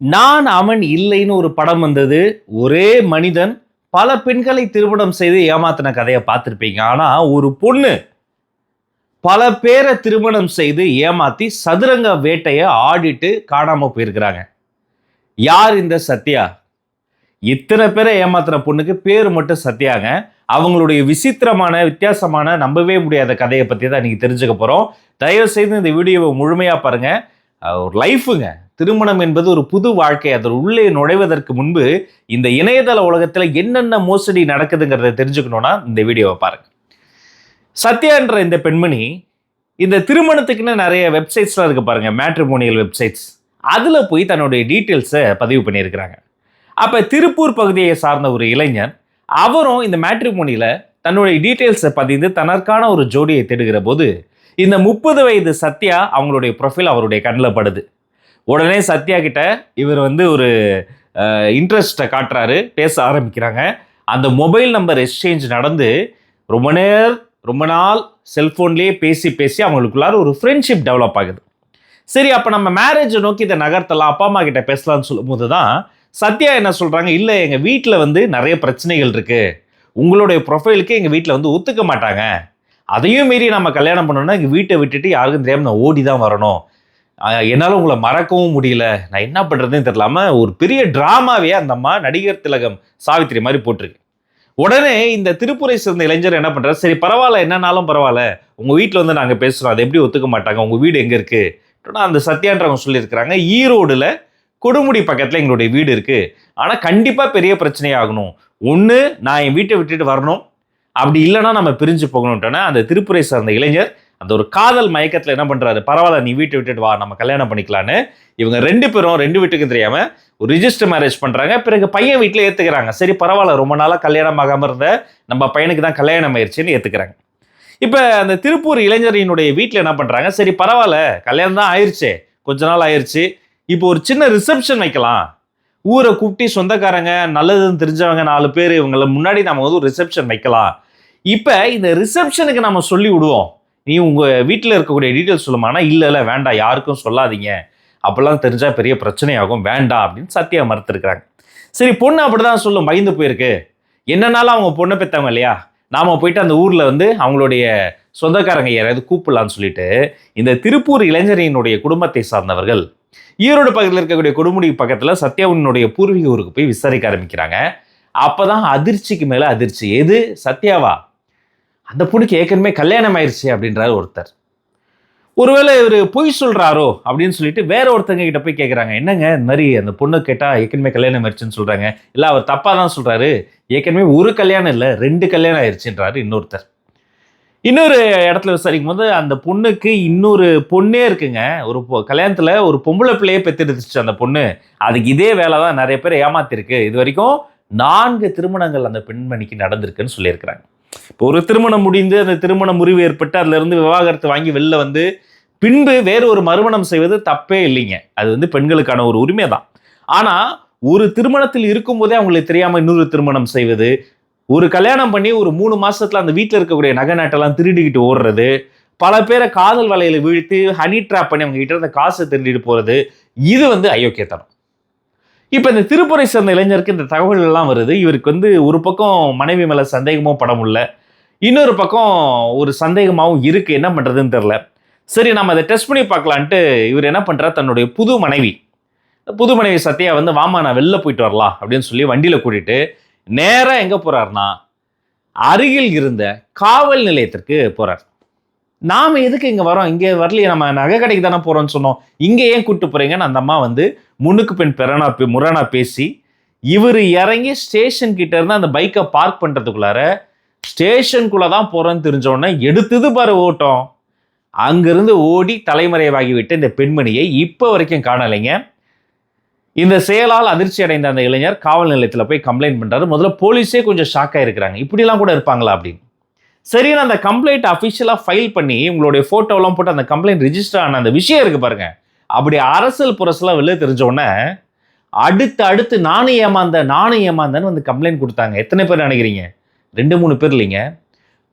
நான் அவன் இல்லைன்னு ஒரு படம் வந்தது. ஒரே மனிதன் பல பெண்களை திருமணம் செய்து ஏமாத்தின கதைய பார்த்திருப்பீங்க. ஆனா, ஒரு பொண்ணு பல பேர திருமணம் செய்து ஏமாத்தி சதுரங்க வேட்டைய ஆடிட்டு காணாம போயிருக்கிறாங்க. யார் இந்த சத்யா? இத்தன பேர ஏமாத்துன பொண்ணுக்கு பேரு மட்டும் சத்யாங்க. அவங்களுடைய விசித்திரமான, வித்தியாசமான, நம்பவே முடியாத கதைய பத்தி தான் இன்னைக்கு தெரிஞ்சுக்க போறோம். தயவு செய்து இந்த வீடியோவ முழுமையா பாருங்க. ஒரு லைஃப்ங்க. திருமணம் என்பது ஒரு புது வாழ்க்கை. அதன் உள்ளே நுழைவதற்கு முன்பு இந்த இணையதள உலகத்துல என்னென்ன மோசடி நடக்குதுங்கிறத தெரிஞ்சுக்கணும்னா இந்த வீடியோவை பாருங்க. சத்யா என்ற இந்த பெண்மணி இந்த திருமணத்துக்குன்னு நிறைய வெப்சைட்ஸ்லாம் இருக்கு பாருங்க, மேட்ரிமோனியல் வெப்சைட்ஸ். அதுல போய் தன்னுடைய டீட்டெயில்ஸை பதிவு பண்ணியிருக்கிறாங்க. அப்ப திருப்பூர் பகுதியை சார்ந்த ஒரு இளைஞர், அவரும் இந்த மேட்ரிமோனியில தன்னுடைய டீட்டெயில்ஸை பதிந்து தனக்கான ஒரு ஜோடியை தேடுகிற போது இந்த 30 வயது சத்யா அவங்களுடைய ப்ரொஃபைல் அவருடைய கண்ணில் படுது. உடனே சத்யா கிட்ட இவர் ஒரு இன்ட்ரெஸ்ட்டை காட்டுறாரு, பேச ஆரம்பிக்கிறாங்க. அந்த மொபைல் நம்பர் எக்ஸ்சேஞ்ச் நடந்து ரொம்ப நாள் செல்ஃபோன்லேயே பேசி பேசி அவங்களுக்குள்ளார ஒரு ஃப்ரெண்ட்ஷிப் டெவலப் ஆகுது. சரி, அப்போ நம்ம மேரேஜை நோக்கி இதை நகர்த்தலாம், அப்பா அம்மா கிட்ட பேசலாம்னு சொல்லும் போது தான் சத்யா என்ன சொல்கிறாங்க, இல்லை எங்கள் வீட்டில் நிறைய பிரச்சனைகள் இருக்குது, உங்களுடைய ப்ரொஃபைலுக்கு எங்கள் வீட்டில் ஒத்துக்க மாட்டாங்க, அதையும் மீறி நம்ம கல்யாணம் பண்ணோம்னா எங்கள் வீட்டை விட்டுட்டு யாருக்கும் தெரியாமல் நான் ஓடி தான் வரணும், என்னால் உங்களை மறக்கவும் முடியல, நான் என்ன பண்ணுறதுன்னு தெரியலாம ஒரு பெரிய ட்ராமாவே அந்த அம்மா நடிகர் திலகம் சாவித்திரி மாதிரி போட்டிருக்கு. உடனே இந்த திருப்பூரை சேர்ந்த இளைஞர் என்ன பண்ணுறாரு, சரி பரவாயில்ல, என்னன்னாலும் பரவாயில்ல, உங்கள் வீட்டில் நாங்கள் பேசுகிறோம், அதை எப்படி ஒத்துக்க மாட்டாங்க, உங்கள் வீடு எங்கே இருக்குது, அந்த சத்யான்றவங்க சொல்லியிருக்கிறாங்க, ஈரோடுல கொடுமுடி பக்கத்தில் எங்களுடைய வீடு இருக்குது, ஆனால் கண்டிப்பாக பெரிய பிரச்சனையாகணும், ஒன்று நான் என் வீட்டை விட்டுட்டு வரணும், அப்படி இல்லைன்னா நம்ம பிரிஞ்சு போகணும்ட்டோன்னா அந்த திருப்புரை சார்ந்த இளைஞர் அந்த ஒரு காதல் மயக்கத்தில் என்ன பண்ணுறாரு, பரவாயில்ல நீ வீட்டை விட்டுட்டு வா, நம்ம கல்யாணம் பண்ணிக்கலான்னு இவங்க 2 பேரும் 2 வீட்டுக்கும் தெரியாமல் ஒரு ரிஜிஸ்டர் மேரேஜ் பண்ணுறாங்க. பிறகு பையன் வீட்டில் ஏற்றுக்கிறாங்க. சரி பரவாயில்ல, ரொம்ப நாளாக கல்யாணம் ஆகாமல் இருந்த நம்ம பையனுக்கு தான் கல்யாணம் ஆயிடுச்சுன்னு ஏற்றுக்கிறாங்க. இப்போ அந்த திருப்பூர் இளைஞரினுடைய வீட்டில் என்ன பண்ணுறாங்க, சரி பரவாயில்ல கல்யாணம் தான் ஆயிடுச்சு, கொஞ்ச நாள் ஆயிடுச்சு, இப்போ ஒரு சின்ன ரிசப்ஷன் வைக்கலாம், ஊரை கூப்பிட்டு சொந்தக்காரங்க நல்லதுன்னு தெரிஞ்சவங்க 4 பேர் இவங்களை முன்னாடி நம்ம ஒரு ரிசப்ஷன் வைக்கலாம். இப்போ இந்த ரிசப்ஷனுக்கு நம்ம சொல்லி விடுவோம், நீ உங்கள் வீட்டில் இருக்கக்கூடிய டீட்டெயில்ஸ் சொல்லுமானா, இல்லை வேண்டாம் யாருக்கும் சொல்லாதீங்க, அப்பெல்லாம் தெரிஞ்சால் பெரிய பிரச்சனையாகும், வேண்டாம் அப்படின்னு சத்யா மறுத்துருக்குறாங்க. சரி, பொண்ணு அப்படிதான் சொல்லும், பயந்து போயிருக்கு, என்னன்னாலும் அவங்க பொண்ணை பெற்றவங்க இல்லையா, நாம் போயிட்டு அந்த ஊரில் அவங்களுடைய சொந்தக்காரங்க யாராவது கூப்பிடலான்னு சொல்லிட்டு இந்த திருப்பூர் இளைஞரினுடைய குடும்பத்தை சார்ந்தவர்கள் ஈரோடு பக்கத்தில் இருக்கக்கூடிய கொடுமுடி பக்கத்தில் சத்யாவினுடைய பூர்வீக ஊருக்கு போய் விசாரிக்க ஆரம்பிக்கிறாங்க. அப்போதான் அதிர்ச்சிக்கு மேலே அதிர்ச்சி. எது, சத்யாவா, அந்த பொண்ணுக்கு ஏற்கனவே கல்யாணம் ஆயிடுச்சு அப்படின்றாரு ஒருத்தர். ஒருவேளை இவர் பொய் சொல்றாரோ அப்படின்னு சொல்லிட்டு வேற ஒருத்தங்க கிட்ட போய் கேட்குறாங்க, என்னங்க இந்த மாதிரி அந்த பொண்ணு கேட்டால் ஏற்கனவே கல்யாணம் ஆயிடுச்சுன்னு சொல்கிறாங்க, இல்லை அவர் தப்பாக தான் சொல்கிறாரு, ஏற்கனவே ஒரு கல்யாணம் இல்லை 2 கல்யாணம் ஆயிடுச்சுன்றாரு இன்னொருத்தர். இன்னொரு இடத்துல விசாரிக்கும் போது அந்த பொண்ணுக்கு இன்னொரு பொண்ணே இருக்குங்க, ஒரு கல்யாணத்தில் ஒரு பொம்பளை பிள்ளையே பெற்றெடுத்துச்சு அந்த பொண்ணு, அதுக்கு இதே வேலை தான் நிறைய பேர் ஏமாத்திருக்கு, இது வரைக்கும் 4 திருமணங்கள் அந்த பெண்மணிக்கு நடந்திருக்குன்னு சொல்லியிருக்கிறாங்க. இப்போ ஒரு திருமணம் முடிந்து அந்த திருமண முறிவு ஏற்பட்டு அதிலிருந்து விவாகரத்து வாங்கி வெளில வந்து பின்பு வேறு ஒரு மறுமணம் செய்வது தப்பே இல்லைங்க, அது பெண்களுக்கான ஒரு உரிமை தான். ஆனால் ஒரு திருமணத்தில் இருக்கும்போதே அவங்களுக்கு தெரியாமல் இன்னொரு திருமணம் செய்வது, ஒரு கல்யாணம் பண்ணி ஒரு 3 மாசத்துல அந்த வீட்டில் இருக்கக்கூடிய நகை நாட்டெல்லாம் திருடிக்கிட்டு ஓடுறது, பல பேரை காதல் வலையில வீழ்த்தி ஹனி ட்ராப் பண்ணி அவங்க கிட்ட இருந்த காசை திருடிட்டு போறது, இது அயோக்கியத்தனம். இப்போ இந்த திருப்புரை சேர்ந்த இளைஞருக்கு இந்த தகவல் எல்லாம் வருது. இவருக்கு ஒரு பக்கம் மனைவி மேல சந்தேகமும் பட முடியல, இன்னொரு பக்கம் ஒரு சந்தேகமாகவும் இருக்கு, என்ன பண்றதுன்னு தெரியல. சரி, நம்ம அதை டெஸ்ட் பண்ணி பார்க்கலான்ட்டு இவர் என்ன பண்றாரு, தன்னுடைய புது மனைவி சத்யா வாமா நான் வெளில போயிட்டு வரலாம் அப்படின்னு சொல்லி வண்டியில கூட்டிட்டு நேரா எங்க போறாருன்னா அருகில் இருந்த காவல் நிலையத்திற்கு போறார். நாம எதுக்கு இங்க வரோம், இங்க வரலையே, நம்ம நகை கடைக்கு தானே போறோம்னு சொன்னோம், இங்க ஏன் கூட்டு போறீங்கன்னு அந்த அம்மா முன்னுக்கு பின் முரணா பேசி இவர் இறங்கி ஸ்டேஷன் கிட்ட இருந்து அந்த பைக்கை பார்க் பண்றதுக்குள்ளார ஸ்டேஷனுக்குள்ள தான் போறோன்னு தெரிஞ்ச உடனே எடுத்தது பாரு ஓட்டம், அங்கிருந்து ஓடி தலைமறைவாகிவிட்ட இந்த பெண்மணியை இப்போ வரைக்கும் காணலைங்க. இந்த செயலால் அதிர்ச்சி அடைந்த அந்த இளைஞர் காவல் நிலையத்தில் போய் கம்ப்ளைண்ட் பண்றாரு. முதல்ல போலீஸே கொஞ்சம் ஷாக் ஆயிருக்கிறாங்க, இப்படிலாம் கூட இருப்பாங்களா அப்படின்னு. சரி, அந்த கம்ப்ளைண்ட் அஃபிஷியலா ஃபைல் பண்ணி உங்களுடைய போட்டோலாம் போட்டு அந்த கம்ப்ளைண்ட் ரிஜிஸ்டர் ஆன அந்த விஷயம் இருக்கு பாருங்க, அப்படி அரசியல் புரசெல்லாம் வெளியே தெரிஞ்ச உடனே அடுத்து நானும் ஏமாந்தேன்னு கம்ப்ளைண்ட் கொடுத்தாங்க. எத்தனை பேர் நினைக்கிறீங்க? 2-3 பேர் இல்லைங்க,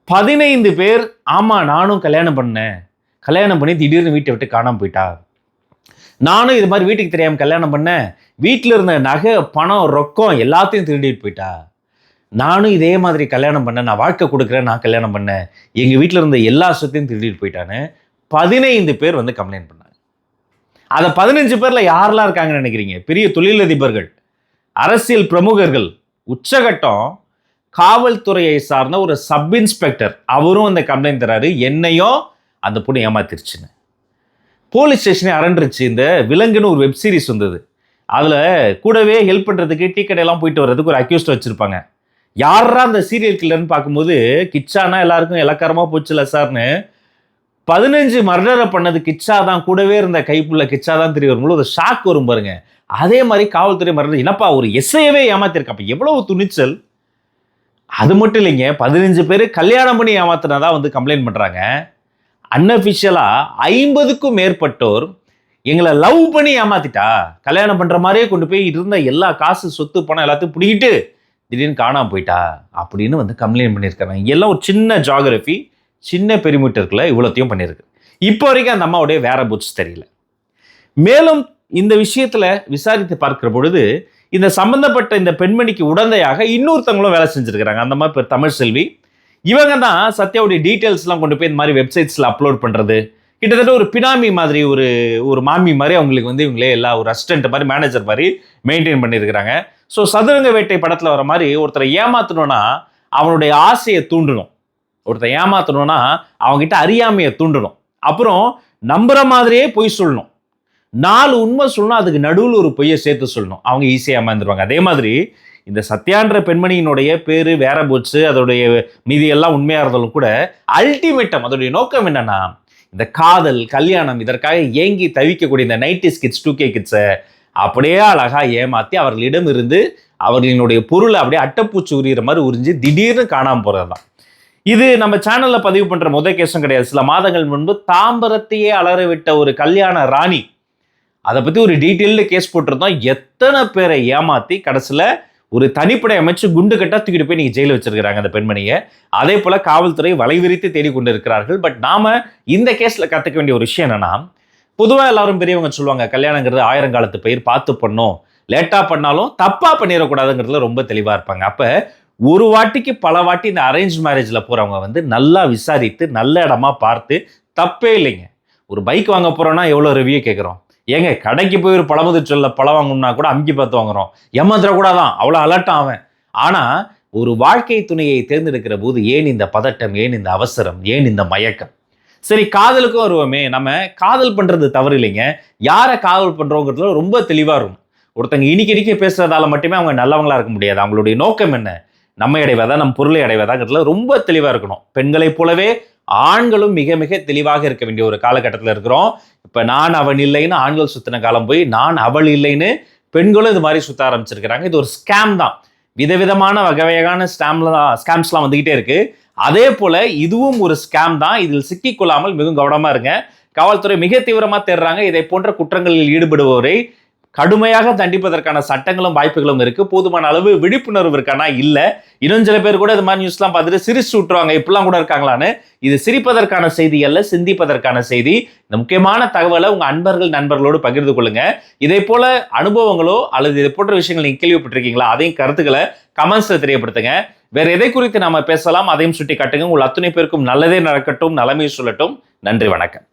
15 பேர். ஆமா, நானும் கல்யாணம் பண்ணி திடீர்னு வீட்டை விட்டு காணாம போயிட்டா, நானும் இது மாதிரி வீட்டுக்கு தெரியாம கல்யாணம் பண்ணேன், வீட்டில் இருந்த நகை பணம் ரொக்கம் எல்லாத்தையும் திருடிட்டு போயிட்டா. நானும் இதே மாதிரி கல்யாணம் பண்ணேன், நான் வாழ்க்கை கொடுக்குறேன், நான் கல்யாணம் பண்ணேன், எங்கள் வீட்டில் இருந்த எல்லா சொத்தையும் திருடிட்டு போயிட்டான்னு 15 பேர் வந்து கம்ப்ளைண்ட் பண்ணாங்க. அதை 15 பேரில் யாரெல்லாம் இருக்காங்கன்னு நினைக்கிறீங்க? பெரிய தொழிலதிபர்கள், அரசியல் பிரமுகர்கள், உச்சகட்டம் காவல்துறையை சார்ந்த ஒரு சப் இன்ஸ்பெக்டர், அவரும் அந்த கம்ப்ளைண்ட் தராரு, என்னையும் அந்த பொண்ணு ஏமாத்திருச்சுன்னு. போலீஸ் ஸ்டேஷனே அரண்டுருச்சு. இந்த விலங்குன்னு ஒரு வெப் சீரிஸ் வந்தது, அதில் கூடவே ஹெல்ப் பண்ணுறதுக்கு டீ கடையெல்லாம் போயிட்டு வர்றதுக்கு ஒரு அக்யூஸ்ட் வச்சுருப்பாங்க. யாரா அந்த சீரியல் கில்லர்னு பார்க்கும்போது கிச்சானா எல்லாருக்கும் இலக்காரமாக போச்சுல சார்னு 15 மர்டரை பண்ணது கிச்சா தான், கூடவே இருந்த கைப்புள்ள கிச்சா தான் தெரிய வரும்போது ஒரு ஷாக் வரும் பாருங்க. அதே மாதிரி காவல்துறை மர்டர், என்னப்பா ஒரு எஸ்ஐயவே ஏமாத்திருக்கா, அப்போ எவ்வளவு துணிச்சல். அது மட்டும் இல்லைங்க, 15 பேர் கல்யாணம் பண்ணி ஏமாத்தினதா வந்து கம்ப்ளைண்ட் பண்ணுறாங்க. அன்அஃபிஷியலாக 50க்கும் மேற்பட்டோர் எங்களை லவ் பண்ணி ஏமாத்திட்டா, கல்யாணம் பண்ணுற மாதிரியே கொண்டு போய் இருந்த எல்லா காசு சொத்து பணம் எல்லாத்தையும் பிடிக்கிட்டு திடீர்னு காணாமல் போயிட்டா அப்படின்னு வந்து கம்ப்ளைண்ட் பண்ணியிருக்காங்க. எல்லாம் ஒரு சின்ன ஜாகிரபி, சின்ன பெரிமீட்டருக்குள்ள இவ்வளோத்தையும் பண்ணியிருக்கு. இப்போ வரைக்கும் அந்த அம்மாவுடைய வேற புட்ஸ் தெரியல. மேலும் இந்த விஷயத்தில் விசாரித்து பார்க்கிற பொழுது இந்த சம்பந்தப்பட்ட இந்த பெண்மணிக்கு உடந்தையாக இன்னொருத்தவங்களும் வேலை செஞ்சுருக்கிறாங்க. அந்த மாதிரி பேர் தமிழ் செல்வி. இவங்க தான் சத்யாவுடைய டீட்டெயில்ஸ்லாம் கொண்டு போய் இந்த மாதிரி வெப்சைட்ஸில் அப்லோட் பண்ணுறது, கிட்டத்தட்ட ஒரு பினாமி மாதிரி, ஒரு மாமி மாதிரி அவங்களுக்கு வந்து இவங்களே எல்லா ஒரு அசிஸ்டன்ட் மாதிரி, மேனேஜர் மாதிரி மெயின்டைன் பண்ணியிருக்கிறாங்க. ஸோ சதுரங்க வேட்டை படத்தில் வர மாதிரி ஒருத்தரை ஏமாற்றணும்னா அவனுடைய ஆசையை தூண்டணும், ஒருத்தரை ஏமாற்றணும்னா அவங்ககிட்ட அறியாமையை தூண்டணும், அப்புறம் நம்புற மாதிரியே பொய் சொல்லணும், 4 உண்மை சொல்லணும், அதுக்கு நடுவில் ஒரு பொய்யை சேர்த்து சொல்லணும், அவங்க ஈஸியாக ஏமாந்துருவாங்க. அதே மாதிரி இந்த சத்யான்ற பெண்மணியினுடைய பேரு வேற போச்சு, அதோடைய மீதி எல்லாம் உண்மையாக இருந்தாலும் கூட அல்டிமேட்டம் அதோடைய நோக்கம் என்னன்னா, இந்த காதல் கல்யாணம் இதற்காக ஏங்கி தவிக்கக்கூடிய இந்த 90s கிட்ஸ் 2K கிட்ஸை அப்படியே அழகா ஏமாற்றி அவர்களிடம் இருந்து அவர்களினுடைய பொருளை அப்படியே அட்டைப்பூச்சி உரிகிற மாதிரி உறிஞ்சு திடீர்னு காணாமல் போகிறது தான். இது நம்ம சேனலில் பதிவு பண்ணுற முதல் கேஸும் கிடையாது. சில மாதங்கள் முன்பு தாம்பரத்தையே அலற விட்ட ஒரு கல்யாண ராணி, அதை பற்றி ஒரு டீட்டெயில்டு கேஸ் போட்டிருந்தோம். எத்தனை பேரை ஏமாற்றி கடைசியில் ஒரு தனிப்படை அமைச்சு குண்டு கட்டா தூக்கிட்டு போய் நீங்கள் ஜெயிலில் வச்சிருக்கிறாங்க அந்த பெண்மணியை. அதே போல் காவல்துறை வலைவிரித்து தேடிக்கொண்டு இருக்கிறார்கள். பட் நாம் இந்த கேஸில் கற்றுக்க வேண்டிய ஒரு விஷயம் என்னன்னா, பொதுவாக எல்லாரும் பெரியவங்க சொல்லுவாங்க, கல்யாணங்கிறது 1000 காலத்து பயிர், பார்த்து பண்ணோம், லேட்டாக பண்ணாலும் தப்பாக பண்ணிடக்கூடாதுங்கிறதுல ரொம்ப தெளிவாக இருப்பாங்க. அப்போ ஒரு வாட்டிக்கு பல வாட்டி இந்த அரேஞ்ச் மேரேஜில் போகிறவங்க வந்து நல்லா விசாரித்து நல்ல இடமா பார்த்து, தப்பே இல்லைங்க. ஒரு பைக் வாங்க போகிறோன்னா எவ்வளோ ரிவ்யூ கேட்குறோம், ஏங்க கடைக்கு போய் ஒரு பழமுதிர்ச்சொல்ல பழம் வாங்கணும்னா கூட அமுக்கி பார்த்து வாங்குறோம், ஏமாத்திரக்கூடாதான், அவ்வளோ அலர்ட்டாக அவன். ஆனால் ஒரு வாழ்க்கை துணையை தேர்ந்தெடுக்கிற போது ஏன் இந்த பதட்டம், ஏன் இந்த அவசரம், ஏன் இந்த மயக்கம்? சரி, காதலுக்கும் வருவோமே. நம்ம காதல் பண்ணுறது தவறு இல்லைங்க, யாரை காதல் பண்ணுறோங்கிறதுல ரொம்ப தெளிவாக இருக்கும். ஒருத்தங்க இனிக்க பேசுறதால மட்டுமே அவங்க நல்லவங்களா இருக்க முடியாது. அவங்களுடைய நோக்கம் என்ன, நம்ம அடைவதா, நம் பொருளை அடைவதாங்கிறதுல ரொம்ப தெளிவாக இருக்கணும். பெண்களைப் போலவே ஆண்களும் மிக மிக தெளிவாக இருக்க வேண்டிய ஒரு காலகட்டத்தில் இருக்கிறோம். இப்போ நான் அவன் இல்லைன்னு ஆண்கள் சுத்தின காலம் போய் நான் அவள் இல்லைன்னு பெண்களும் இது மாதிரி சுத்த ஆரம்பிச்சிருக்கிறாங்க. இது ஒரு ஸ்கேம் தான். விதவிதமான வகையான ஸ்கேம்ஸ்லாம் வந்துகிட்டே இருக்கு. அதே போல இதுவும் ஒரு ஸ்கேம் தான். இதில் சிக்கிக்கொள்ளாமல் மிகவும் கவனமா இருங்க. காவல்துறை மிக தீவிரமா தேடுறாங்க. இதை போன்ற குற்றங்களில் ஈடுபடுவோரை கடுமையாக தண்டிப்பதற்கான சட்டங்களும் வாய்ப்புகளும் இருக்கு. போதுமான அளவு விழிப்புணர்வு இருக்கானா இல்ல. இன்னும் சில பேர் கூட இது மாதிரி நியூஸ்லாம் பார்த்துட்டு சிரிச்சு விட்டுருவாங்க, இப்பெல்லாம் கூட இருக்காங்களான்னு. இது சிரிப்பதற்கான செய்தி அல்ல, சிந்திப்பதற்கான செய்தி. இந்த முக்கியமான தகவலை உங்க அன்பர்கள் நண்பர்களோடு பகிர்ந்து கொள்ளுங்க. இதே போல அனுபவங்களோ அல்லது இது போன்ற விஷயங்கள் நீங்க கேள்விப்பட்டிருக்கீங்களா, அதையும் கருத்துக்களை கமெண்ட்ஸ்ல தெரியப்படுத்துங்க. வேற எதை குறித்து நாம பேசலாம் அதையும் சுட்டி காட்டுங்க. உங்கள் அத்தனை பேருக்கும் நல்லதே நடக்கட்டும், நலமே சொல்லட்டும். நன்றி, வணக்கம்.